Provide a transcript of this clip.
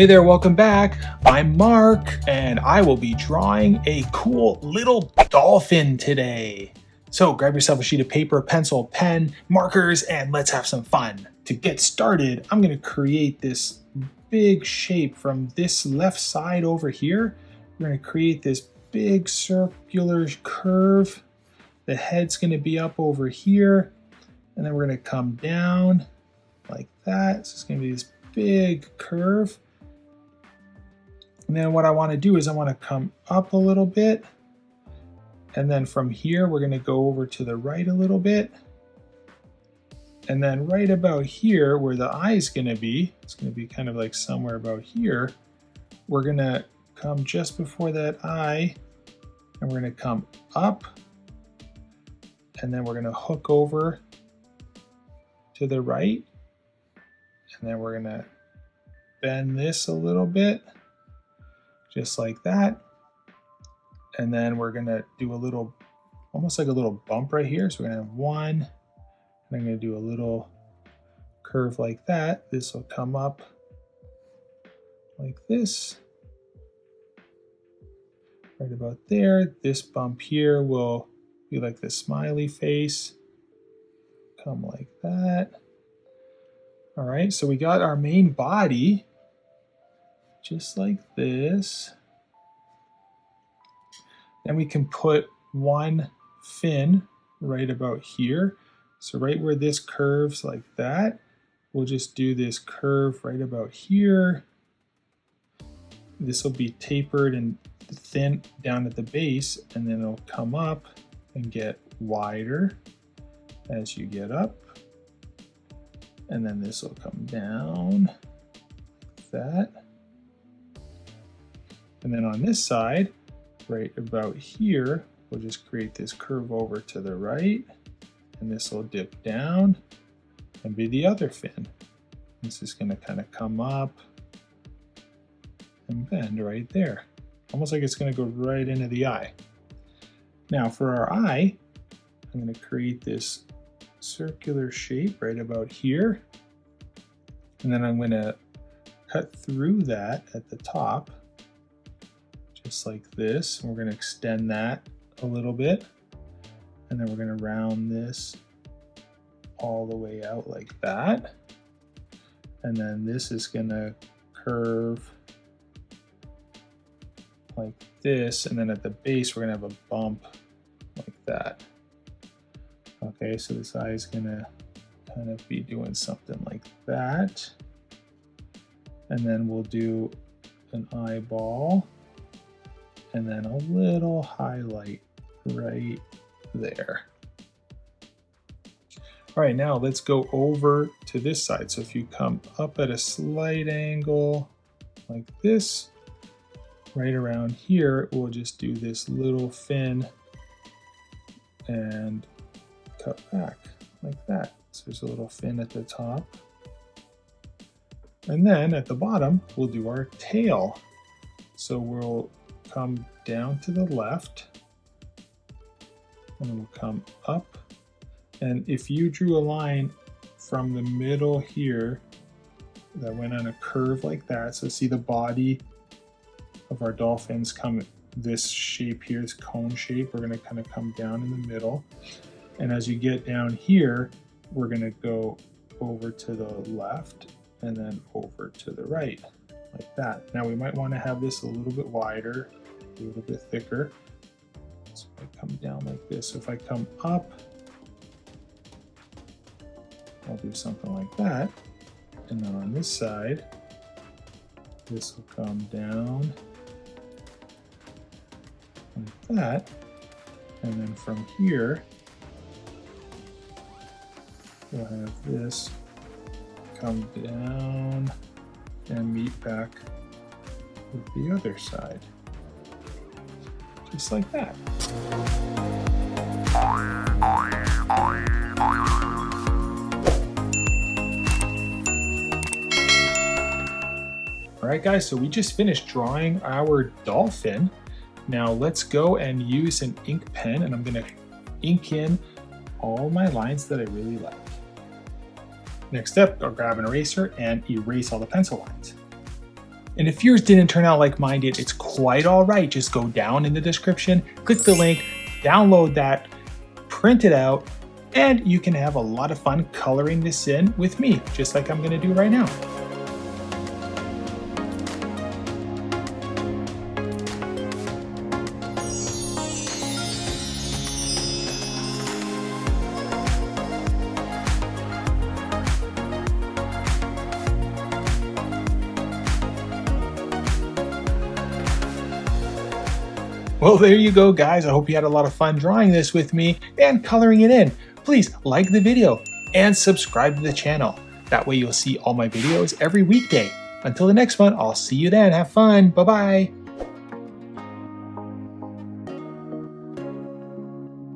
Hey there, welcome back. I'm Mark, and I will be drawing a cool little dolphin today. So grab yourself a sheet of paper, pencil, pen, markers, and let's have some fun. To get started, I'm going to create this big shape from this left side over here. We're going to create this big circular curve. The head's going to be up over here, and then we're going to come down like that. So it's going to be this big curve. And then what I want to do is I want to come up a little bit. And then from here, we're going to go over to the right a little bit. And then right about here where the eye is going to be, it's going to be kind of like somewhere about here. We're going to come just before that eye and we're going to come up. And then we're going to hook over to the right. And then we're going to bend this a little bit. Just like that. And then we're gonna do a little, almost like a little bump right here. So we're gonna have one, and I'm gonna do a little curve like that. This will come up like this, right about there. This bump here will be like the smiley face, come like that. All right, so we got our main body. Just like this. Then we can put one fin right about here. So right where this curves like that, we'll just do this curve right about here. This will be tapered and thin down at the base, and then it'll come up and get wider as you get up. And then this will come down like that. And then on this side, right about here, we'll just create this curve over to the right, and this will dip down and be the other fin. This is going to kind of come up and bend right there, almost like it's going to go right into the eye. Now for our eye, I'm going to create this circular shape right about here, and then I'm going to cut through that at the top. Just like this. We're going to extend that a little bit, and then we're going to round this all the way out like that, and then this is going to curve like this, and then at the base we're going to have a bump like that. Okay, so this eye is going to kind of be doing something like that, and then we'll do an eyeball and then a little highlight right there. All right, now let's go over to this side. So if you come up at a slight angle like this, right around here, we'll just do this little fin and cut back like that. So there's a little fin at the top. And then at the bottom, we'll do our tail. So we'll come down to the left, and we'll come up. And if you drew a line from the middle here that went on a curve like that, so see the body of our dolphins come this shape here, this cone shape, we're going to kind of come down in the middle. And as you get down here, we're going to go over to the left and then over to the right like that. Now we might want to have this a little bit wider, a little bit thicker. So I come down like this. So if I come up, I'll do something like that. And then on this side, this will come down like that. And then from here, we'll have this come down and meet back with the other side. Just like that. All right, guys, so we just finished drawing our dolphin. Now let's go and use an ink pen, and I'm gonna ink in all my lines that I really like. Next step, I'll grab an eraser and erase all the pencil lines. And if yours didn't turn out like mine did, it's quite all right. Just go down in the description, click the link, download that, print it out, and you can have a lot of fun coloring this in with me, just like I'm gonna do right now. Well, there you go, guys. I hope you had a lot of fun drawing this with me and coloring it in. Please like the video and subscribe to the channel. That way you'll see all my videos every weekday. Until the next one, I'll see you then. Have fun. Bye-bye.